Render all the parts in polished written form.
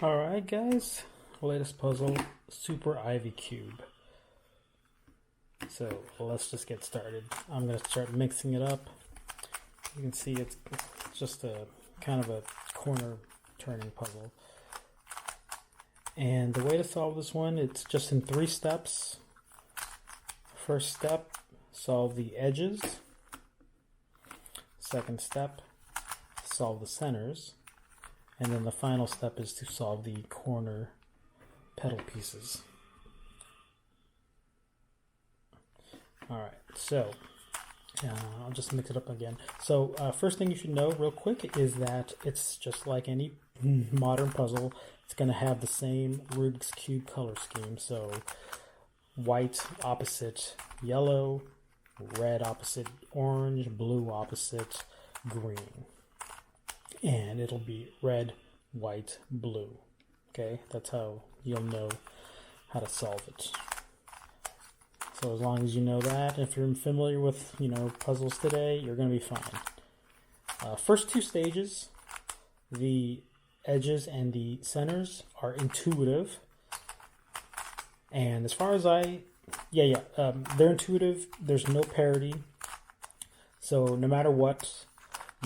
Alright guys, latest puzzle, Super Ivy Cube. So let's just get started. I'm going to start mixing it up. You can see it's just a kind of a corner turning puzzle. And the way to solve this one, it's just in 3 steps. First step, solve the edges. Second step, solve the centers. And then the final step is to solve the corner petal pieces. Alright, so I'll just mix it up again. So first thing you should know real quick is that it's just like any modern puzzle. It's going to have the same Rubik's Cube color scheme. So white opposite yellow, red opposite orange, blue opposite green. And it'll be red, white, blue. Okay, that's how you'll know how to solve it. So as long as you know that, if you're familiar with, puzzles today, you're going to be fine. First 2 stages, the edges and the centers are intuitive. And as far as they're intuitive. There's no parity. So no matter what,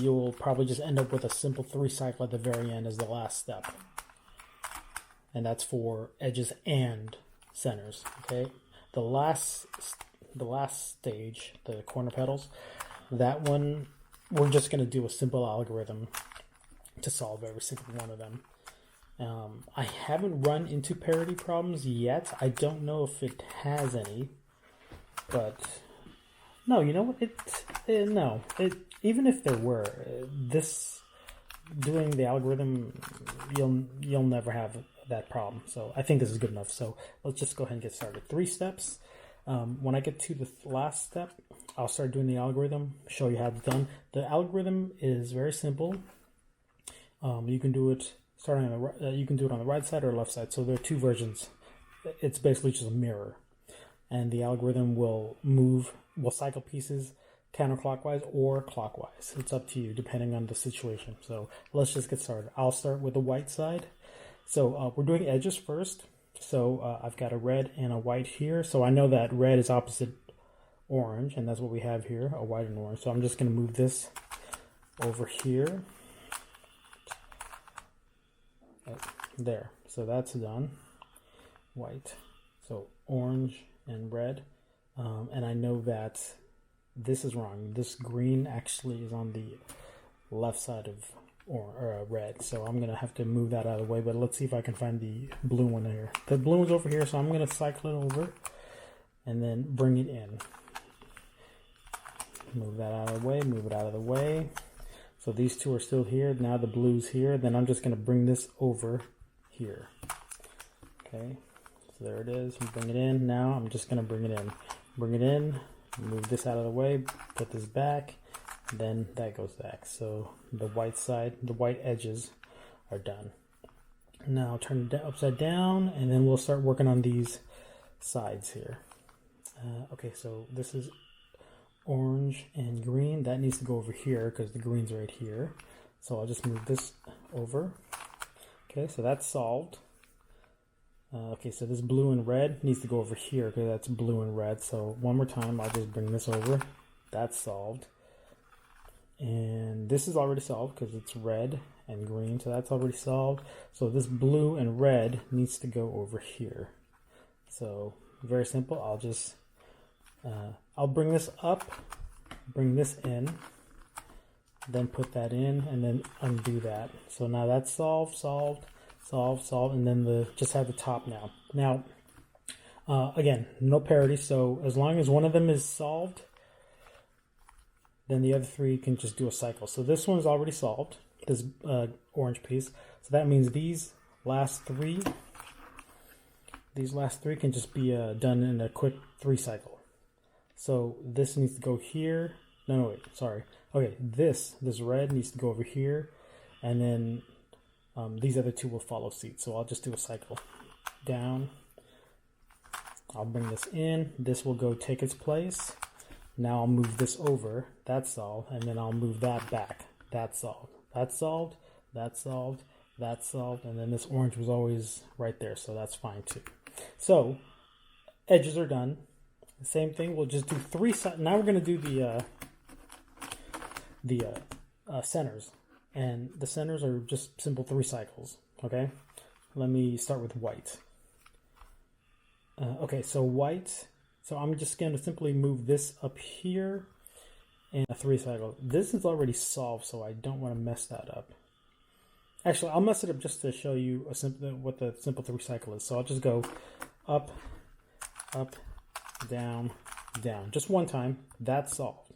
you'll probably just end up with a simple 3 cycle at the very end as the last step. And that's for edges and centers, okay? The last stage, the corner petals, that one, we're just going to do a simple algorithm to solve every single one of them. I haven't run into parity problems yet. I don't know if it has any, but no, you know what? Even if there were, doing the algorithm, you'll never have that problem. So I think this is good enough. So let's just go ahead and get started. 3 steps. When I get to the last step, I'll start doing the algorithm, show you how it's done. The algorithm is very simple. You can do it you can do it on the right side or left side. So there are 2 versions. It's basically just a mirror, and the algorithm will cycle pieces counterclockwise or clockwise. It's up to you depending on the situation. So let's just get started. I'll start with the white side. So we're doing edges first. So I've got a red and a white here. So I know that red is opposite orange, and that's what we have here, a white and orange. So I'm just going to move this over here. There. So that's done. White. So orange and red. And I know that this is wrong. This green actually is on the left side of red. So I'm going to have to move that out of the way. But let's see if I can find the blue one here. The blue one's over here, so I'm going to cycle it over and then bring it in. Move that out of the way. Move it out of the way. So these 2 are still here. Now the blue's here. Then I'm just going to bring this over here. Okay. So there it is. Bring it in. Now I'm just going to bring it in. Bring it in. Move this out of the way. Put this back. Then that goes back. So the white side, the white edges are done. Now I'll turn it upside down, and then we'll start working on these sides here. Okay, so this is orange and green. That needs to go over here because the green's right here. So I'll just move this over. Okay, so that's solved. Okay, so this blue and red needs to go over here because that's blue and red. So one more time, I'll just bring this over. That's solved. And this is already solved because it's red and green, so that's already solved. So this blue and red needs to go over here. So very simple. I'll just I'll bring this up, bring this in, then put that in, and then undo that. So now that's solved, and then just have the top now. Now, again, no parity. So as long as one of them is solved, then the other 3 can just do a cycle. So this one's already solved, this orange piece. So that means these last 3 can just be done in a quick 3 cycle. So this needs to go here. No, wait, sorry. Okay, this red needs to go over here, and then these other 2 will follow suit. So I'll just do a cycle. Down. I'll bring this in. This will go take its place. Now I'll move this over. That's solved. And then I'll move that back. That's solved. That's solved. That's solved. That's solved. And then this orange was always right there, so that's fine too. So edges are done. Same thing. We'll just do three. Now we're going to do the centers, and the centers are just simple 3 cycles. Okay. Let me start with white. Okay, so white. So I'm just going to simply move this up here and a 3 cycle. This is already solved, so I don't want to mess that up. Actually, I'll mess it up just to show you what the simple 3 cycle is. So I'll just go up, up, down, down. Just one time. That's solved.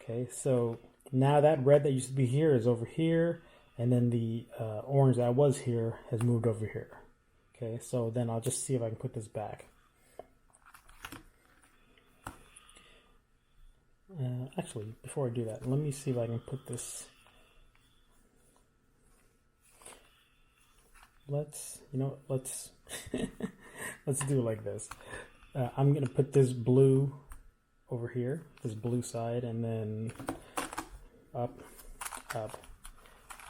Okay, so now that red that used to be here is over here, and then the orange that was here has moved over here. Okay, so then I'll just see if I can put this back. Actually, before I do that, let me see if I can put this. Let's let's do it like this. I'm gonna put this blue over here, this blue side, and then up, up,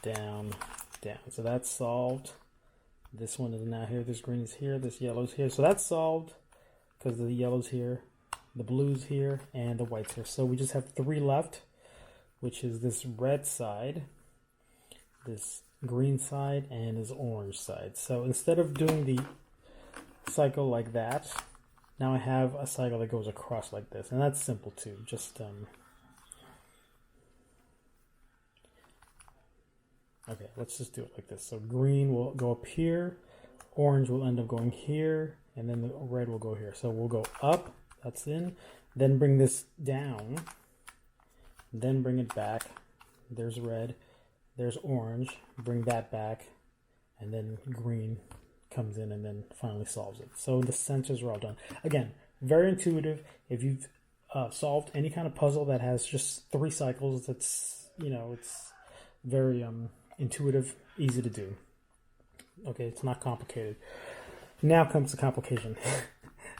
down, down. So that's solved. This one is now here. This green is here. This yellow is here. So that's solved because the yellow's here, the blue's here, and the white's here. So we just have 3 left, which is this red side, this green side, and this orange side. So instead of doing the cycle like that, now I have a cycle that goes across like this, and that's simple too. Just okay, let's just do it like this. So green will go up here, orange will end up going here, and then the red will go here. So we'll go up, that's in, then bring this down, then bring it back. There's red, there's orange, bring that back, and then green comes in and then finally solves it. So the centers are all done. Again, very intuitive. If you've solved any kind of puzzle that has just 3 cycles, that's, it's very intuitive, easy to do. Okay, it's not complicated. Now comes the complication.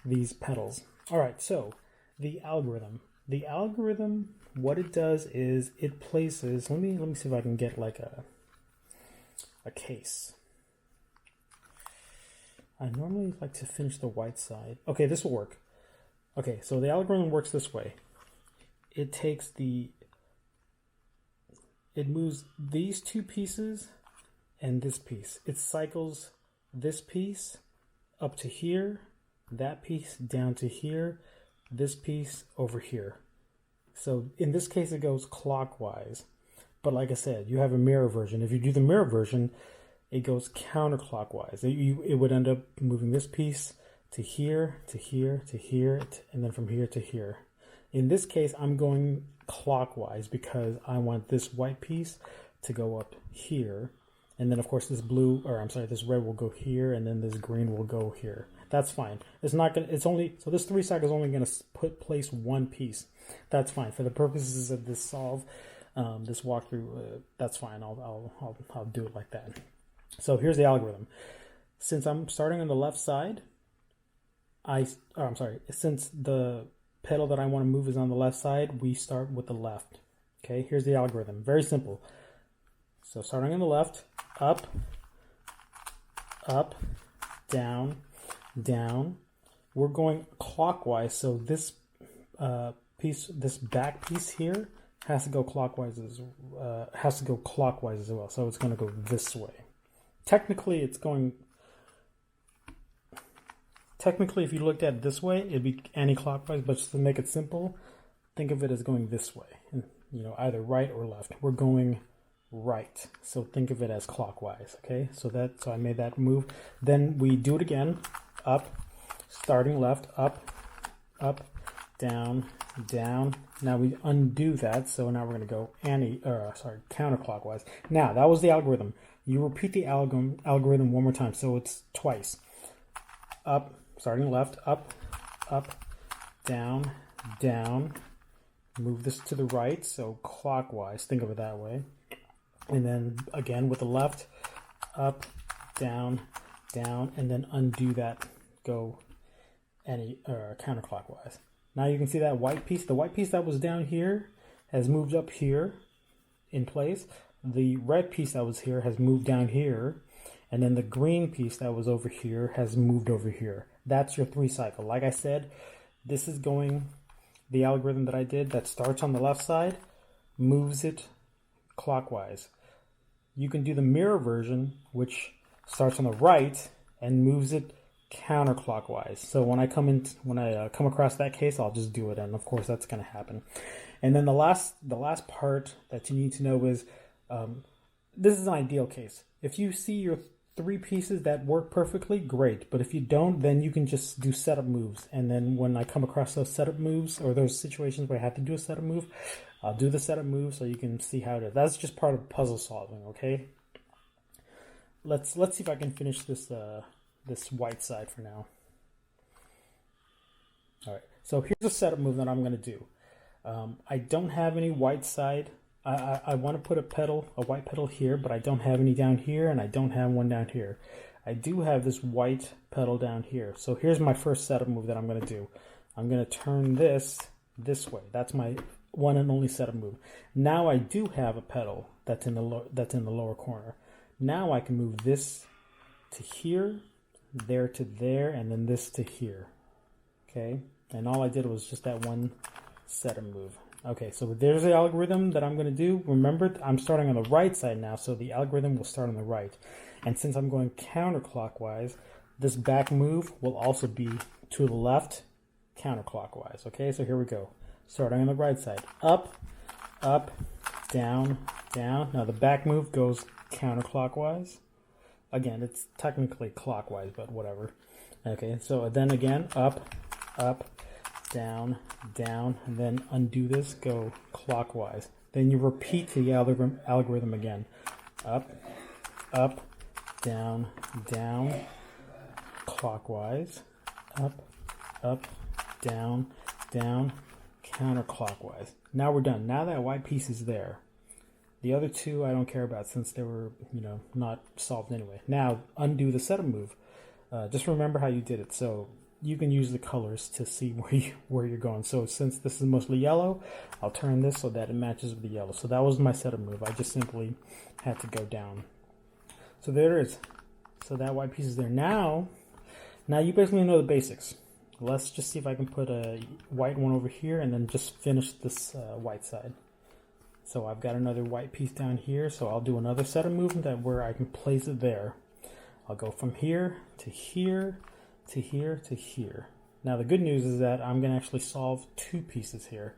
These petals. All right, so the algorithm. The algorithm, what it does is it places. Let me see if I can get like a case. I normally like to finish the white side. Okay, this will work. Okay, so the algorithm works this way. It takes it moves these 2 pieces and this piece. It cycles this piece up to here, that piece down to here, this piece over here. So in this case, it goes clockwise. But like I said, you have a mirror version. If you do the mirror version, it goes counterclockwise. It would end up moving this piece to here, to here, to here, and then from here to here. In this case, I'm going clockwise because I want this white piece to go up here. And then of course this this red will go here, and then this green will go here. That's fine. It's not gonna, it's only, so this 3 cycle is only gonna place 1 piece. That's fine. For the purposes of this solve, this walkthrough, that's fine. I'll do it like that. So here's the algorithm. Since I'm starting on the left side, since the pedal that I want to move is on the left side, we start with the left. Okay, here's the algorithm. Very simple. So starting on the left, up, up, down, down. We're going clockwise, so this this back piece here has to go clockwise as well. So it's going to go this way. Technically, if you looked at it this way, it'd be anti-clockwise, but just to make it simple, think of it as going this way. And, either right or left. We're going right, so think of it as clockwise. Okay, so I made that move. Then we do it again. Up, starting left, up, up, down, down. Now we undo that, so now we're going to go counterclockwise. Now that was the algorithm. You repeat the algorithm one more time, so it's twice. Up, starting left, up, up, down, down. Move this to the right, so clockwise. Think of it that way. And then again with the left, up, down, down, and then undo that. Go counterclockwise. Now you can see that white piece. The white piece that was down here has moved up here in place. the red piece that was here has moved down here, and then the green piece that was over here has moved over here. That's your 3 cycle. Like I said, this is going, the algorithm that I did that starts on the left side, moves it clockwise. You can do the mirror version, which starts on the right and moves it counterclockwise. So when I come across that case, I'll just do it, and of course that's going to happen. And then the last part that you need to know is this is an ideal case. If you see your 3 pieces that work perfectly, great. But if you don't, then you can just do setup moves. And then when I come across those setup moves or those situations where I have to do a setup move, I'll do the setup move so you can see how it is. That's just part of puzzle solving, okay? Let's see if I can finish this this white side for now. All right, so here's a setup move that I'm going to do. I don't have any white side. I want to put a white petal here, but I don't have any down here, and I don't have one down here. I do have this white petal down here. So here's my first setup move that I'm going to do. I'm going to turn this way. That's my one and only setup move. Now I do have a petal that's in the lower corner. Now I can move this to here, there to there, and then this to here. Okay, and all I did was just that one setup move. Okay, so there's the algorithm that I'm going to do. Remember, I'm starting on the right side now, so the algorithm will start on the right. And since I'm going counterclockwise, this back move will also be to the left, counterclockwise. Okay, so here we go. Starting on the right side. Up, up, down, down. Now the back move goes counterclockwise. Again, it's technically clockwise, but whatever. Okay, so then again, up, up, down, down, and then undo this, go clockwise. Then you repeat the algorithm again. Up, up, down, down, clockwise. Up, up, down, down, counterclockwise. Now we're done. Now that white piece is there. The other 2 I don't care about since they were, not solved anyway. Now undo the setup move. Just remember how you did it. So you can use the colors to see where you're going. So since this is mostly yellow, I'll turn this so that it matches with the yellow. So that was my setup move. I just simply had to go down. So there it is. So that white piece is there. Now you basically know the basics. Let's just see if I can put a white one over here and then just finish this white side. So I've got another white piece down here, so I'll do another setup movement where I can place it there. I'll go from here to here to here to here. Now the good news is that I'm going to actually solve 2 pieces here.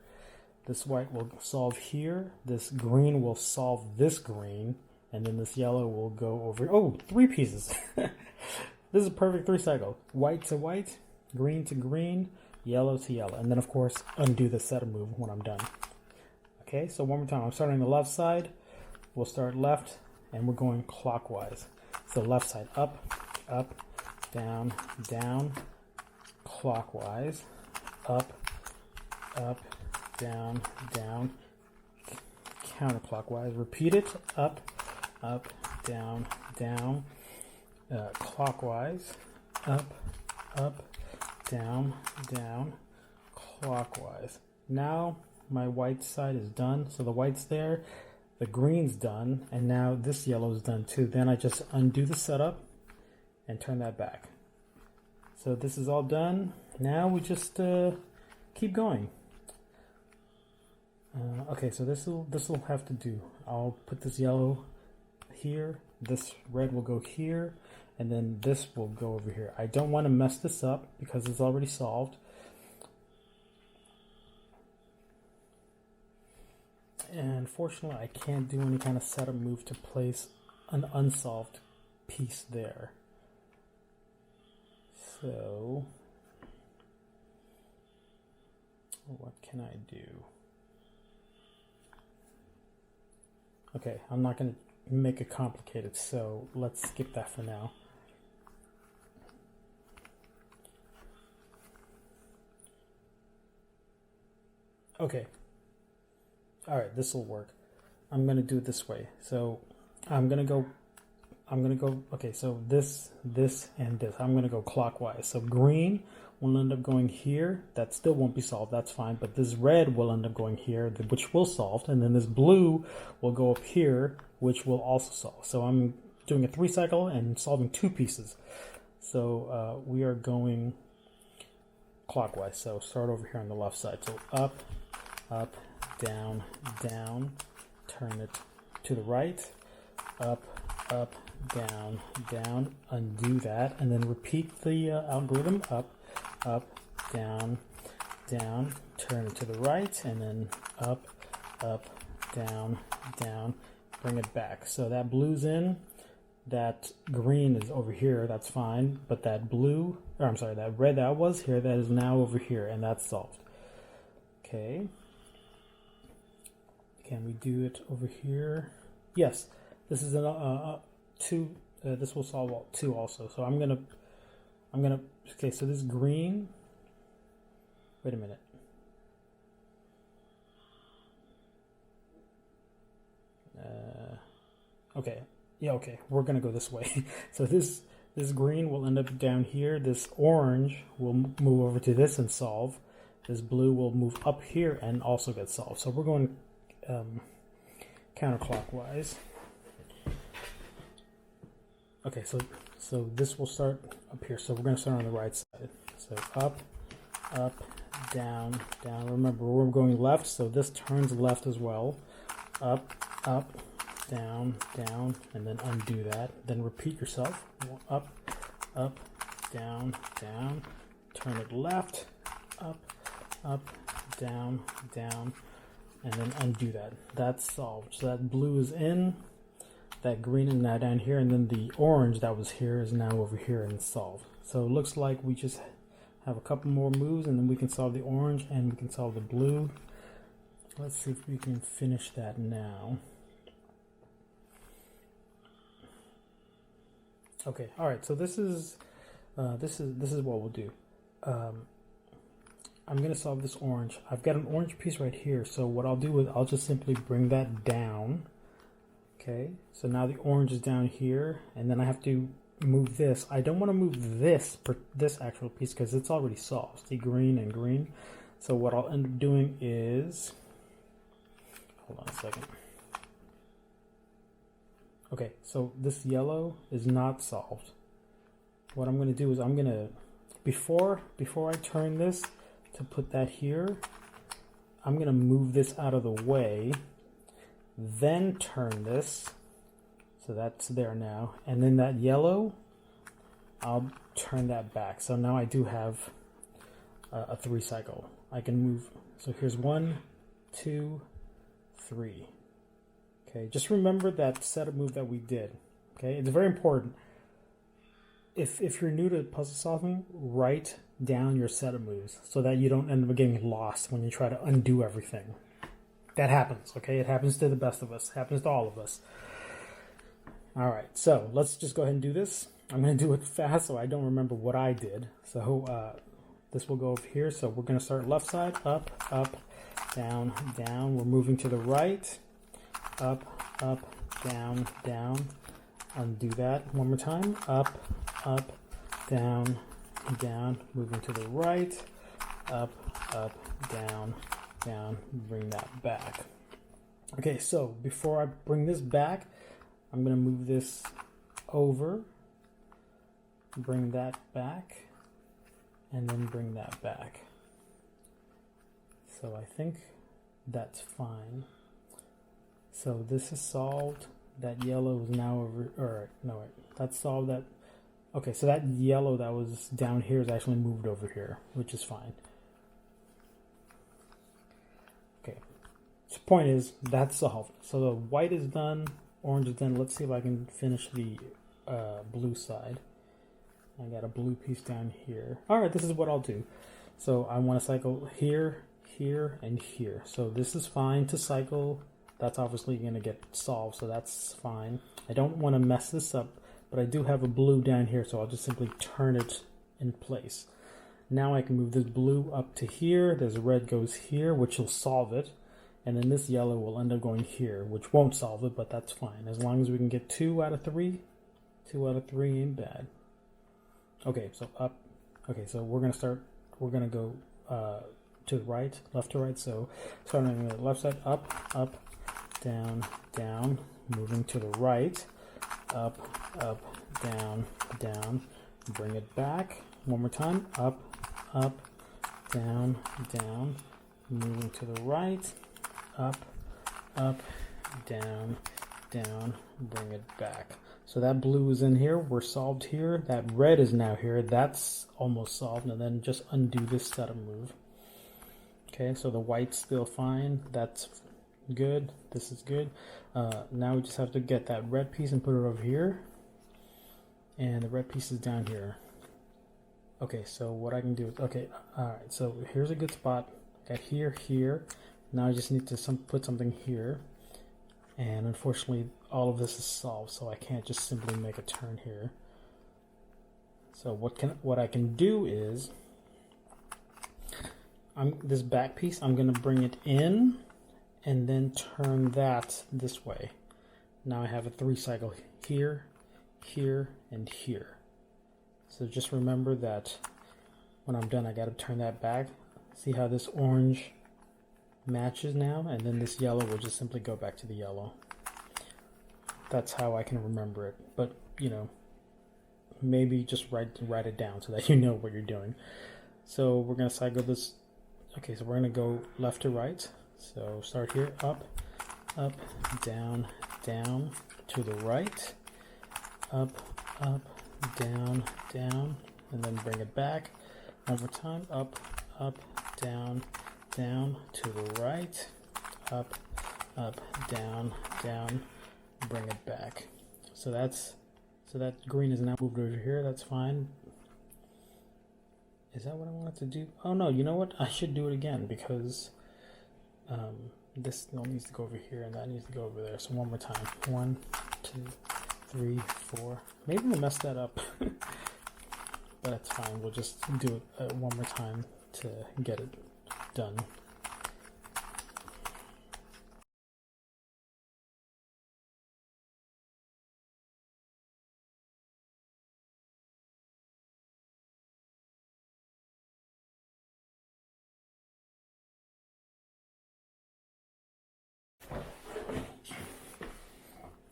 This white will solve here, this green will solve this green, and then this yellow will go over. Oh, 3 pieces. This is a perfect 3 cycle. White to white, green to green, yellow to yellow. And then of course undo the setup move when I'm done. Okay, so one more time. I'm starting on the left side. We'll start left, and we're going clockwise. So left side, up, up, down, down, clockwise, up, up, down, down, counterclockwise. Repeat it, up, up, down, down, clockwise, up, up, down, down, clockwise. Now my white side is done, so the white's there, the green's done, and now this yellow is done too. Then I just undo the setup and turn that back. So this is all done. Now we just keep going. Okay, so this will have to do. I'll put this yellow here, this red will go here, and then this will go over here. I don't want to mess this up because it's already solved. And fortunately, I can't do any kind of setup move to place an unsolved piece there. So, what can I do? Okay, I'm not going to make it complicated, so let's skip that for now. Okay. All right, this will work. I'm going to do it this way. So I'm going to go, okay, so this, and this. I'm going to go clockwise. So green will end up going here. That still won't be solved, that's fine, but this red will end up going here, which will solve, and then this blue will go up here, which will also solve. So I'm doing a 3 cycle and solving 2 pieces. So we are going clockwise. So start over here on the left side. So up, up, down, down, turn it to the right, up, up, down, down, undo that, and then repeat the algorithm, up, up, down, down, turn it to the right, and then up, up, down, down, bring it back. So that blue's in, that green is over here, that's fine, but that blue, or I'm sorry, that red that was here, that is now over here, and that's solved. Okay. Can we do it over here? Yes, this is an 2. This will solve 2 also. So I'm gonna. Okay, so this green. Wait a minute. Okay. Yeah. Okay. We're gonna go this way. So this green will end up down here. This orange will move over to this and solve. This blue will move up here and also get solved. So we're going counterclockwise. Okay, so this will start up here. So we're going to start on the right side. So up, up, down, down. Remember, we're going left, so this turns left as well. Up, up, down, down, and then undo that. Then repeat yourself. Up, up, down, down. Turn it left, up, up, down, down, and then undo that. That's solved. So that blue is in. That green is now down here, and then the orange that was here is now over here and solved. So it looks like we just have a couple more moves, and then we can solve the orange and we can solve the blue. Let's see if we can finish that now. Okay, all right. So this is what we'll do. I'm gonna solve this orange. I've got an orange piece right here. So what I'll do is I'll just simply bring that down. Okay, so now the orange is down here, and then I have to move this. I don't want to move this actual piece because it's already solved. See, green and green. So what I'll end up doing is, hold on a second. Okay, so this yellow is not solved. What I'm going to do is I'm going to, before I turn this to put that here, I'm going to move this out of the way. Then turn this, so that's there now, and then that yellow, I'll turn that back. So now I do have a 3 cycle. I can move. So here's 1, 2, 3. Okay, just remember that setup move that we did. Okay, it's very important. If you're new to puzzle solving, write down your setup moves so that you don't end up getting lost when you try to undo everything. That happens, okay? It happens to the best of us. It happens to all of us. All right, so let's just go ahead and do this. I'm going to do it fast so I don't remember what I did. So this will go over here. So we're going to start left side, up, up, down, down. We're moving to the right, up, up, down, down. Undo that one more time. Up, up, down, down. Moving to the right, up, up, down, down, bring that back. Okay, so before I bring this back, I'm going to move this over, bring that back, and then bring that back. So I think that's fine. So this is solved. That yellow is now over, or no, wait, that's solved. That, okay, so that yellow that was down here is actually moved over here, which is fine. The point is, that's solved. So the white is done, orange is done. Let's see if I can finish the blue side. I got a blue piece down here. All right, this is what I'll do. So I want to cycle here, here, and here. So this is fine to cycle. That's obviously going to get solved, so that's fine. I don't want to mess this up, but I do have a blue down here, so I'll just simply turn it in place. Now I can move this blue up to here. This red goes here, which will solve it. And then this yellow will end up going here, which won't solve it, but that's fine. As long as we can get 2 out of 3. 2 out of 3 ain't bad. Okay, so up. Okay, so we're going to start we're gonna go to the right, left to right. So starting on the left side, up, up, down, down, moving to the right, up, up, down, down, bring it back. One more time, up, up, down, down, moving to the right, up, up, down, down, bring it back. So that blue is in here, we're solved here. That red is now here, that's almost solved. And then just undo this setup move. Okay, so the white's still fine, that's good, this is good. Now we just have to get that red piece and put it over here. And the red piece is down here. Okay, so what I can do is, okay, alright, so here's a good spot. I got here, here. Now I just need to put something here. And unfortunately, all of this is solved, so I can't just simply make a turn here. So what I can do is, this back piece, I'm going to bring it in and then turn that this way. Now I have a 3 cycle here, here, and here. So just remember that when I'm done, I got to turn that back. See how this orange matches now, and then this yellow will just simply go back to the yellow. That's how I can remember it. But you know, maybe just write it down so that you know what you're doing. So we're going to cycle this. Okay, so we're going to go left to right. So start here, up, up, down, down, to the right, up, up, down, down, and then bring it back. One more time, up, up, down, down, to the right, up, up, down, down, bring it back. So that green is now moved over here, that's fine. Is that what I wanted to do? Oh no, you know what? I should do it again because this all needs to go over here and that needs to go over there. So one more time. 1, 2, 3, 4. Maybe we'll mess that up. But that's fine. We'll just do it one more time to get it done.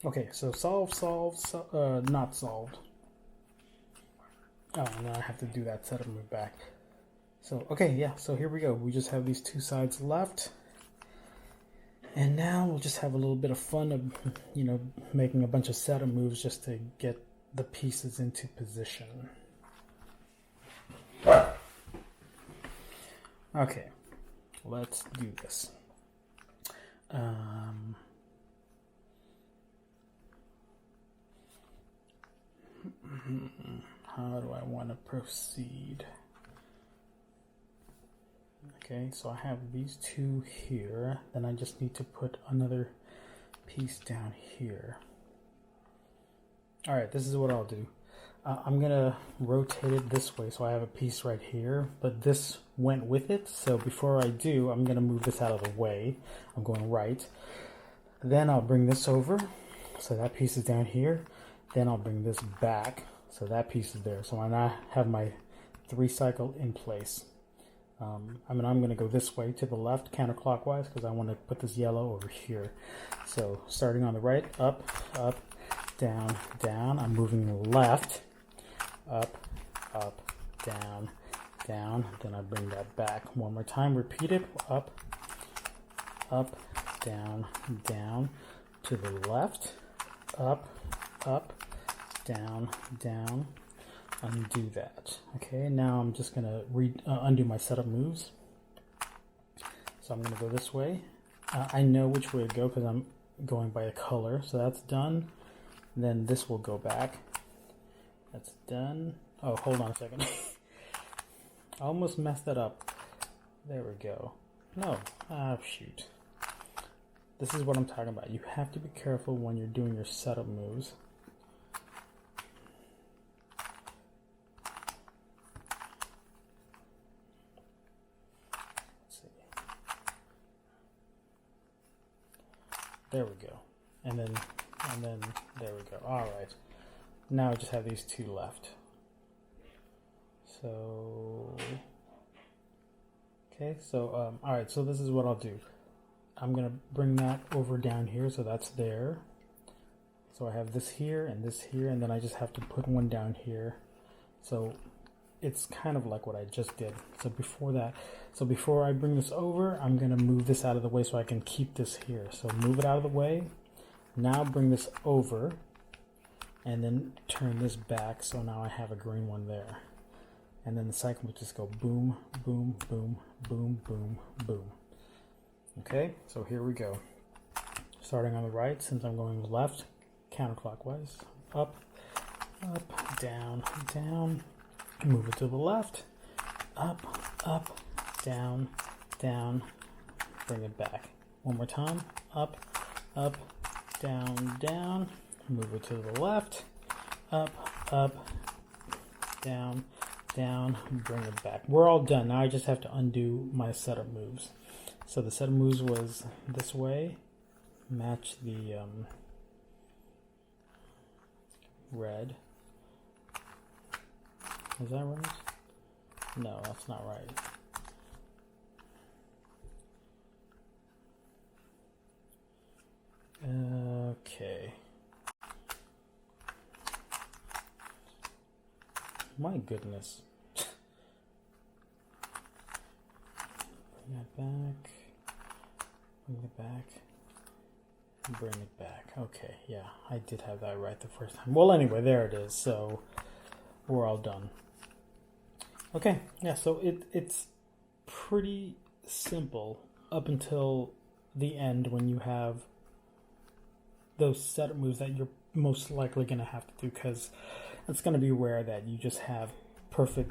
Okay, so not solved. Oh, now I have to do that setup move back. So, okay, yeah, so here we go. We just have these 2 sides left. And now we'll just have a little bit of fun of, you know, making a bunch of setup moves just to get the pieces into position. Okay, let's do this. How do I want to proceed? Okay, so I have these 2 here, then I just need to put another piece down here. Alright, this is what I'll do. I'm gonna rotate it this way so I have a piece right here, but this went with it, so before I do, I'm gonna move this out of the way. I'm going right. Then I'll bring this over, so that piece is down here. Then I'll bring this back, so that piece is there. So I now have my 3 cycle in place. I'm going to go this way to the left, counterclockwise, because I want to put this yellow over here. So starting on the right, up, up, down, down. I'm moving left, up, up, down, down. Then I bring that back. One more time, repeat it, up, up, down, down, to the left, up, up, down, down. Undo that. Okay, now I'm just gonna undo my setup moves. So I'm gonna go this way. I know which way to go because I'm going by a color, so that's done. Then this will go back. That's done. Oh, hold on a second. I almost messed that up. There we go. No, shoot. This is what I'm talking about. You have to be careful when you're doing your setup moves. There we go. And then there we go. All right. Now I just have these 2 left. So Okay, so all right, so this is what I'll do. I'm gonna bring that over down here, so that's there. So I have this here, and then I just have to put one down here. So it's kind of like what I just did. So before I bring this over, I'm gonna move this out of the way so I can keep this here. So move it out of the way. Now bring this over, and then turn this back, so now I have a green one there. And then the cycle would just go boom, boom, boom, boom, boom, boom. Okay, so here we go. Starting on the right, since I'm going left, counterclockwise, up, up, down, down, move it to the left, up, up, down, down, bring it back. One more time, up, up, down, down, move it to the left, up, up, down, down, bring it back. We're all done. Now I just have to undo my setup moves. So the setup moves was this way, match the red. Is that right? No, that's not right. Okay. My goodness. Bring that back. Bring it back. Bring it back. Okay, yeah, I did have that right the first time. Well, anyway, there it is. So we're all done. Okay, yeah, so it's pretty simple up until the end when you have those setup moves that you're most likely going to have to do, because it's going to be rare that you just have perfect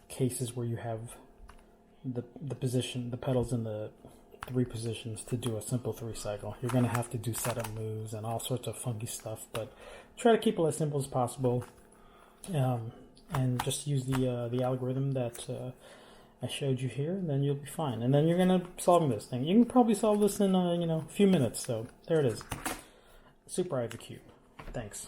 cases where you have the position, the pedals in the 3 positions to do a simple 3 cycle. You're going to have to do setup moves and all sorts of funky stuff, but try to keep it as simple as possible, and just use the algorithm that I showed you here, and then you'll be fine. And then you're going to solve this thing. You can probably solve this in a few minutes. So there it is. Super Ivy Cube. Thanks.